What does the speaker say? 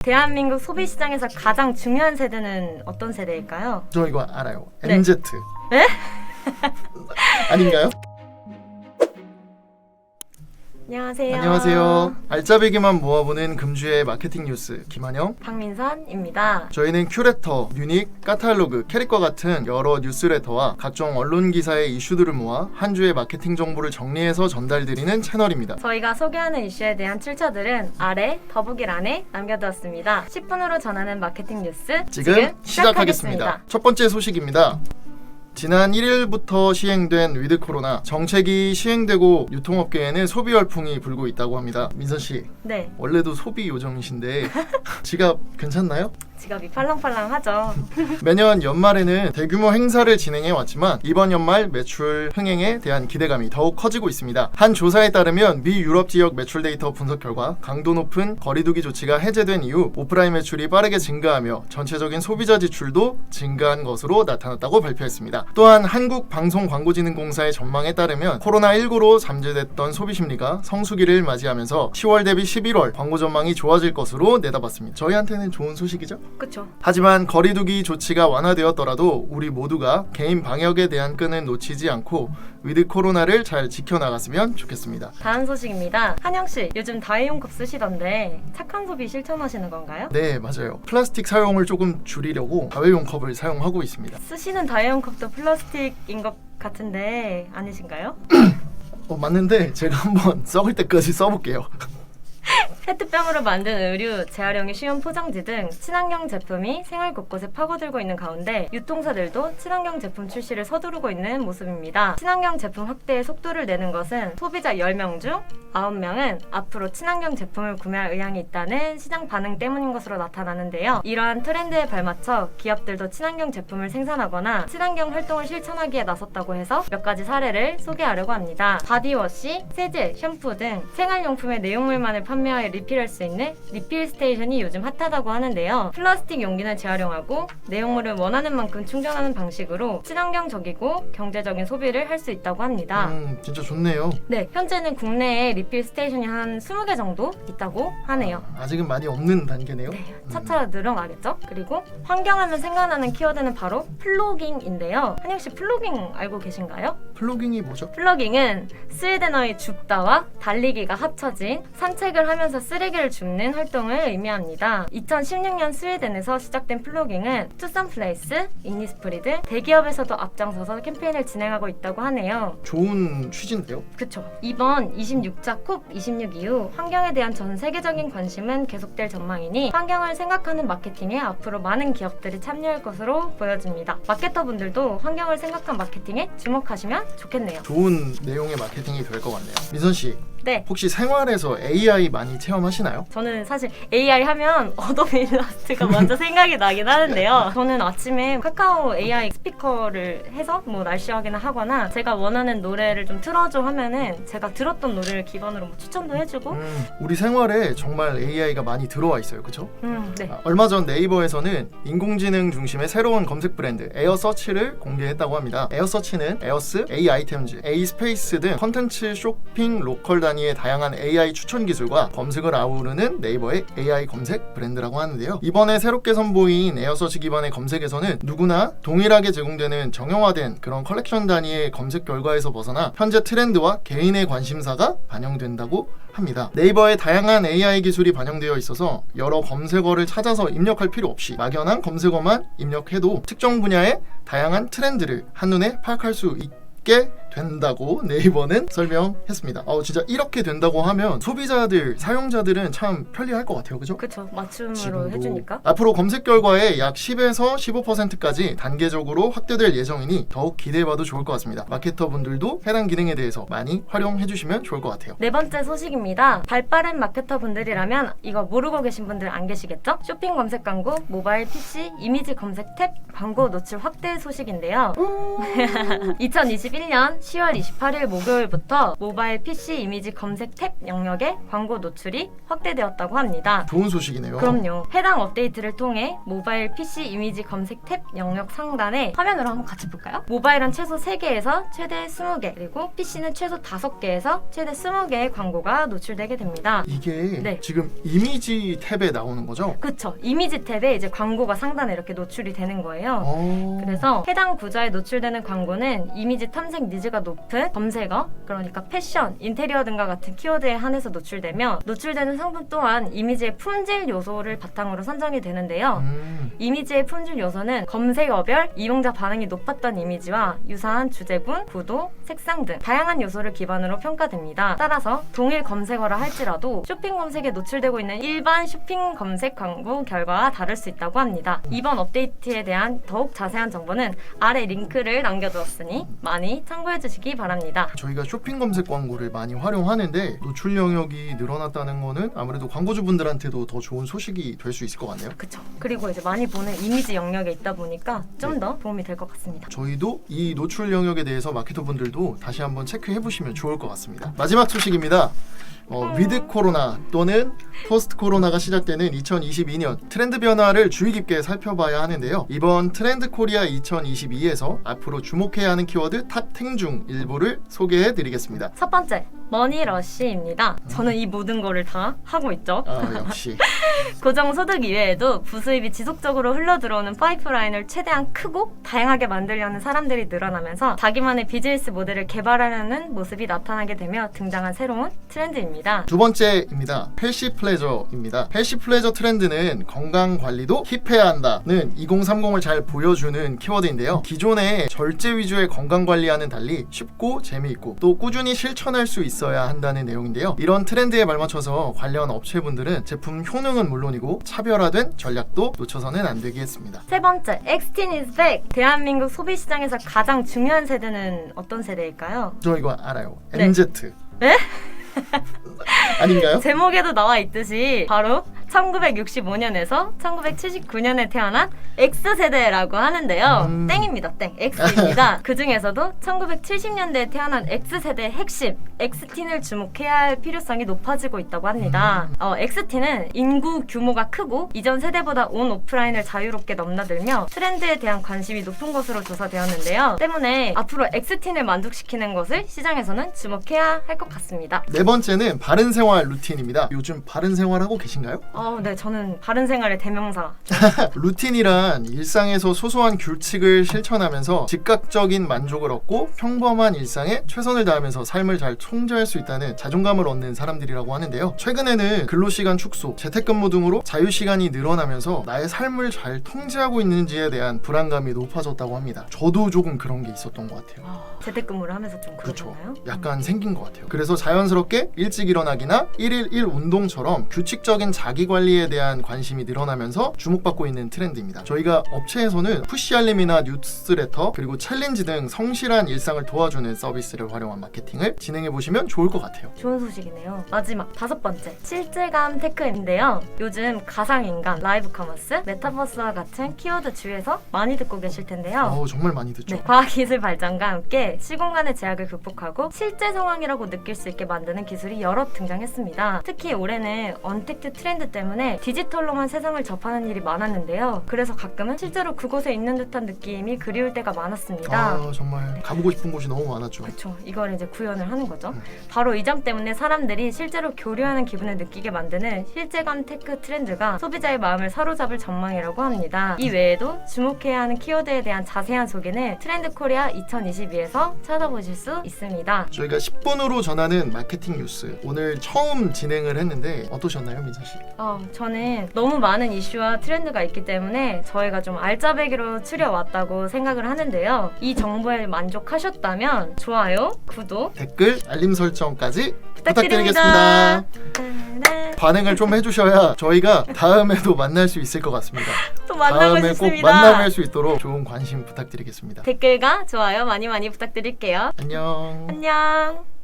대한민국 소비시장에서 가장 중요한 세대는 어떤 세대일까요? 저 이거 알아요. 네. MZ. 네? 아닌가요? 안녕하세요. 안녕하세요. 알짜배기만 모아보는 금주의 마케팅 뉴스 김한영. 박민선입니다. 저희는 큐레터, 유닉, 카탈로그, 캐릭과 같은 여러 뉴스레터와 각종 언론 기사의 이슈들을 모아 한 주의 마케팅 정보를 정리해서 전달드리는 채널입니다. 저희가 소개하는 이슈에 대한 출처들은 아래 더보기란에 남겨두었습니다. 10분으로 전하는 마케팅 뉴스 지금 시작하겠습니다. 첫 번째 소식입니다. 지난 1일부터 시행된 위드 코로나 정책이 시행되고 유통업계에는 소비 열풍이 불고 있다고 합니다. 민선씨, 네, 원래도 소비 요정이신데 지갑 괜찮나요? 지갑이 팔랑팔랑하죠. 매년 연말에는 대규모 행사를 진행해 왔지만 이번 연말 매출 흥행에 대한 기대감이 더욱 커지고 있습니다. 한 조사에 따르면 미 유럽 지역 매출 데이터 분석 결과 강도 높은 거리두기 조치가 해제된 이후 오프라인 매출이 빠르게 증가하며 전체적인 소비자 지출도 증가한 것으로 나타났다고 발표했습니다. 또한 한국방송광고진흥공사의 전망에 따르면 코로나19로 잠재됐던 소비 심리가 성수기를 맞이하면서 10월 대비 11월 광고 전망이 좋아질 것으로 내다봤습니다. 저희한테는 좋은 소식이죠? 그쵸. 하지만 거리두기 조치가 완화되었더라도 우리 모두가 개인 방역에 대한 끈을 놓치지 않고 위드 코로나를 잘 지켜나갔으면 좋겠습니다. 다음 소식입니다. 한영씨, 요즘 다회용컵 쓰시던데 착한 소비 실천하시는 건가요? 네, 맞아요. 플라스틱 사용을 조금 줄이려고 다회용 컵을 사용하고 있습니다. 쓰시는 다회용컵도 플라스틱인 것 같은데 아니신가요? 맞는데 제가 한번 썩을 때까지 써볼게요. 페트병으로 만든 의류, 재활용이 쉬운 포장지 등 친환경 제품이 생활 곳곳에 파고들고 있는 가운데 유통사들도 친환경 제품 출시를 서두르고 있는 모습입니다. 친환경 제품 확대에 속도를 내는 것은 소비자 10명 중 9명은 앞으로 친환경 제품을 구매할 의향이 있다는 시장 반응 때문인 것으로 나타나는데요. 이러한 트렌드에 발맞춰 기업들도 친환경 제품을 생산하거나 친환경 활동을 실천하기에 나섰다고 해서 몇 가지 사례를 소개하려고 합니다. 바디워시, 세제, 샴푸 등 생활용품의 내용물만을 판매하여 리필할 수 있는 리필 스테이션이 요즘 핫하다고 하는데요. 플라스틱 용기는 재활용하고 내용물을 원하는 만큼 충전하는 방식으로 친환경적이고 경제적인 소비를 할 수 있다고 합니다. 진짜 좋네요. 네, 현재는 국내에 리필 스테이션이 한 20개 정도 있다고 하네요. 아직은 많이 없는 단계네요. 네, 차차 늘어나겠죠? 그리고 환경하면 생각나는 키워드는 바로 플로깅인데요. 한영씨, 플로깅 알고 계신가요? 플로깅이 뭐죠? 플로깅은 스웨덴어의 줍다와 달리기가 합쳐진 산책을 하면서 쓰레기를 줍는 활동을 의미합니다. 2016년 스웨덴에서 시작된 플로깅은 투썸플레이스, 이니스프리 등 대기업에서도 앞장서서 캠페인을 진행하고 있다고 하네요. 좋은 취지인데요? 그쵸. 이번 26차 콥26 이후 환경에 대한 전 세계적인 관심은 계속될 전망이니 환경을 생각하는 마케팅에 앞으로 많은 기업들이 참여할 것으로 보여집니다. 마케터분들도 환경을 생각한 마케팅에 주목하시면 좋겠네요. 좋은 내용의 마케팅이 될 것 같네요. 민선씨, 네. 혹시 생활에서 AI 많이 체험하시나요? 저는 사실 AI 하면 어도비 일러스트가 먼저 생각이 나긴 하는데요. 저는 아침에 카카오 AI 스피커를 해서 뭐 날씨 확인을 하거나 제가 원하는 노래를 좀 틀어줘 하면은 제가 들었던 노래를 기반으로 뭐 추천도 해주고 우리 생활에 정말 AI가 많이 들어와 있어요. 그렇죠? 네. 얼마 전 네이버에서는 인공지능 중심의 새로운 검색 브랜드 에어서치를 공개했다고 합니다. 에어서치는 에어스, A아이템즈, A스페이스 등 컨텐츠 쇼핑 로컬 단위의 다양한 AI 추천 기술과 검색을 아우르는 네이버의 AI 검색 브랜드라고 하는데요. 이번에 새롭게 선보인 에어서치 기반의 검색에서는 누구나 동일하게 제공되는 정형화된 그런 컬렉션 단위의 검색 결과에서 벗어나 현재 트렌드와 개인의 관심사가 반영된다고 합니다. 네이버의 다양한 AI 기술이 반영되어 있어서 여러 검색어를 찾아서 입력할 필요 없이 막연한 검색어만 입력해도 특정 분야의 다양한 트렌드를 한눈에 파악할 수 있게 된다고 네이버는 설명했습니다. 진짜 이렇게 된다고 하면 소비자들, 사용자들은 참 편리할 것 같아요. 그죠? 그쵸. 맞춤으로 지금도 해주니까. 앞으로 검색 결과에 약 10에서 15%까지 단계적으로 확대될 예정이니 더욱 기대해봐도 좋을 것 같습니다. 마케터분들도 해당 기능에 대해서 많이 활용해주시면 좋을 것 같아요. 네 번째 소식입니다. 발빠른 마케터 분들이라면 이거 모르고 계신 분들 안 계시겠죠? 쇼핑 검색 광고, 모바일 PC, 이미지 검색 탭, 광고 노출 확대 소식인데요. 2021 2021년 10월 28일 목요일부터 모바일 PC 이미지 검색 탭 영역에 광고 노출이 확대되었다고 합니다. 좋은 소식이네요. 그럼요. 해당 업데이트를 통해 모바일 PC 이미지 검색 탭 영역 상단에 화면으로 한번 같이 볼까요? 모바일은 최소 3개에서 최대 20개, 그리고 PC는 최소 5개에서 최대 20개의 광고가 노출되게 됩니다. 이게 네. 지금 이미지 탭에 나오는 거죠? 그쵸. 이미지 탭에 이제 광고가 상단에 이렇게 노출이 되는 거예요. 그래서 그래서 해당 구좌에 노출되는 광고는 이미지 탐색 니즈가 높은 검색어, 그러니까 패션, 인테리어 등과 같은 키워드에 한해서 노출되며 노출되는 상품 또한 이미지의 품질 요소를 바탕으로 선정이 되는데요. 이미지의 품질 요소는 검색어별 이용자 반응이 높았던 이미지와 유사한 주제군, 구도, 색상 등 다양한 요소를 기반으로 평가됩니다. 따라서 동일 검색어라 할지라도 쇼핑 검색에 노출되고 있는 일반 쇼핑 검색 광고 결과와 다를 수 있다고 합니다. 이번 업데이트에 대한 더욱 자세한 정보는 아래 링크를 남겨두었으니 많이 참고해주시기 바랍니다. 저희가 쇼핑 검색 광고를 많이 활용하는데 노출 영역이 늘어났다는 거는 아무래도 광고주분들한테도 더 좋은 소식이 될 수 있을 것 같네요. 그쵸. 그리고 이제 많이 보는 이미지 영역에 있다 보니까 좀 더 도움이 될 것 같습니다. 저희도 이 노출 영역에 대해서 마케터분들도 다시 한번 체크해보시면 좋을 것 같습니다. 마지막 소식입니다. 위드 코로나 또는 포스트 코로나가 시작되는 2022년 트렌드 변화를 주의 깊게 살펴봐야 하는데요. 이번 트렌드 코리아 2022에서 앞으로 주목해야 하는 키워드 탑 10 중 일부를 소개해 드리겠습니다. 첫 번째, 머니러쉬입니다. 저는 이 모든 거를 다 하고 있죠. 역시 고정소득 이외에도 부수입이 지속적으로 흘러들어오는 파이프라인을 최대한 크고 다양하게 만들려는 사람들이 늘어나면서 자기만의 비즈니스 모델을 개발하려는 모습이 나타나게 되며 등장한 새로운 트렌드입니다. 두 번째입니다. 헬시 플레저입니다. 헬시 플레저 트렌드는 건강 관리도 힙해야 한다는 2030을 잘 보여주는 키워드인데요. 기존의 절제 위주의 건강 관리와는 달리 쉽고 재미있고 또 꾸준히 실천할 수 있어야 한다는 내용인데요. 이런 트렌드에 발맞춰서 관련 업체분들은 제품 효능은 물론이고 차별화된 전략도 놓쳐서는 안 되겠습니다. 세 번째, Xteen is back. 대한민국 소비시장에서 가장 중요한 세대는 어떤 세대일까요? 저 이거 알아요. 네. MZ. 네? 아닌가요? 제목에도 나와 있듯이 바로 1965년에서 1979년에 태어난 X세대라고 하는데요. 땡입니다. 땡. X입니다. 그 중에서도 1970년대에 태어난 X세대의 핵심, Xteen을 주목해야 할 필요성이 높아지고 있다고 합니다. Xteen은 인구 규모가 크고 이전 세대보다 온 오프라인을 자유롭게 넘나들며 트렌드에 대한 관심이 높은 것으로 조사되었는데요. 때문에 앞으로 Xteen을 만족시키는 것을 시장에서는 주목해야 할 것 같습니다. 네 번째는 바른생활 루틴입니다. 요즘 바른생활 하고 계신가요? 네, 저는 바른생활의 대명사. 루틴이란 일상에서 소소한 규칙을 실천하면서 즉각적인 만족을 얻고 평범한 일상에 최선을 다하면서 삶을 잘 통제할 수 있다는 자존감을 얻는 사람들이라고 하는데요. 최근에는 근로시간 축소, 재택근무 등으로 자유시간이 늘어나면서 나의 삶을 잘 통제하고 있는지에 대한 불안감이 높아졌다고 합니다. 저도 조금 그런 게 있었던 것 같아요. 재택근무를 하면서 좀 그렇죠. 그러잖아요. 약간 생긴 것 같아요. 그래서 자연스럽게 일찍 일어나기나 1일 1 운동처럼 규칙적인 자기관리에 대한 관심이 늘어나면서 주목받고 있는 트렌드입니다. 저희가 업체에서는 푸시 알림이나 뉴스레터 그리고 챌린지 등 성실한 일상을 도와주는 서비스를 활용한 마케팅을 진행해보시면 좋을 것 같아요. 좋은 소식이네요. 마지막 다섯 번째, 실질감 테크인데요. 요즘 가상인간, 라이브 커머스, 메타버스와 같은 키워드 주위에서 많이 듣고 계실 텐데요. 정말 많이 듣죠. 네, 과학기술 발전과 함께 시공간의 제약을 극복하고 실제 상황이라고 느낄 수 있게 만드는 기술이 여러 등장했습니다. 특히 올해는 언택트 트렌드 때문에 디지털로만 세상을 접하는 일이 많았는데요. 그래서 가끔은 실제로 그곳에 있는 듯한 느낌이 그리울 때가 많았습니다. 정말 가보고 싶은 곳이 너무 많았죠. 그렇죠. 이걸 이제 구현을 하는 거죠. 바로 이 점 때문에 사람들이 실제로 교류하는 기분을 느끼게 만드는 실제감 테크 트렌드가 소비자의 마음을 사로잡을 전망이라고 합니다. 이 외에도 주목해야 하는 키워드에 대한 자세한 소개는 트렌드 코리아 2022에서 찾아보실 수 있습니다. 저희가 10분으로 전하는 마케팅 뉴스 오늘 처음 진행을 했는데 어떠셨나요, 민서 씨? 저는 너무 많은 이슈와 트렌드가 있기 때문에 저희가 좀 알짜배기로 추려왔다고 생각을 하는데요. 이 정보에 만족하셨다면 좋아요, 구독, 댓글, 알림 설정까지 부탁드립니다. 부탁드리겠습니다. 반응을 좀 해주셔야 저희가 다음에도 만날 수 있을 것 같습니다. 또 만나고 다음에 싶습니다. 꼭 만나뵐 수 있도록 좋은 관심 부탁드리겠습니다. 댓글과 좋아요 많이 부탁드릴게요. 안녕. 안녕.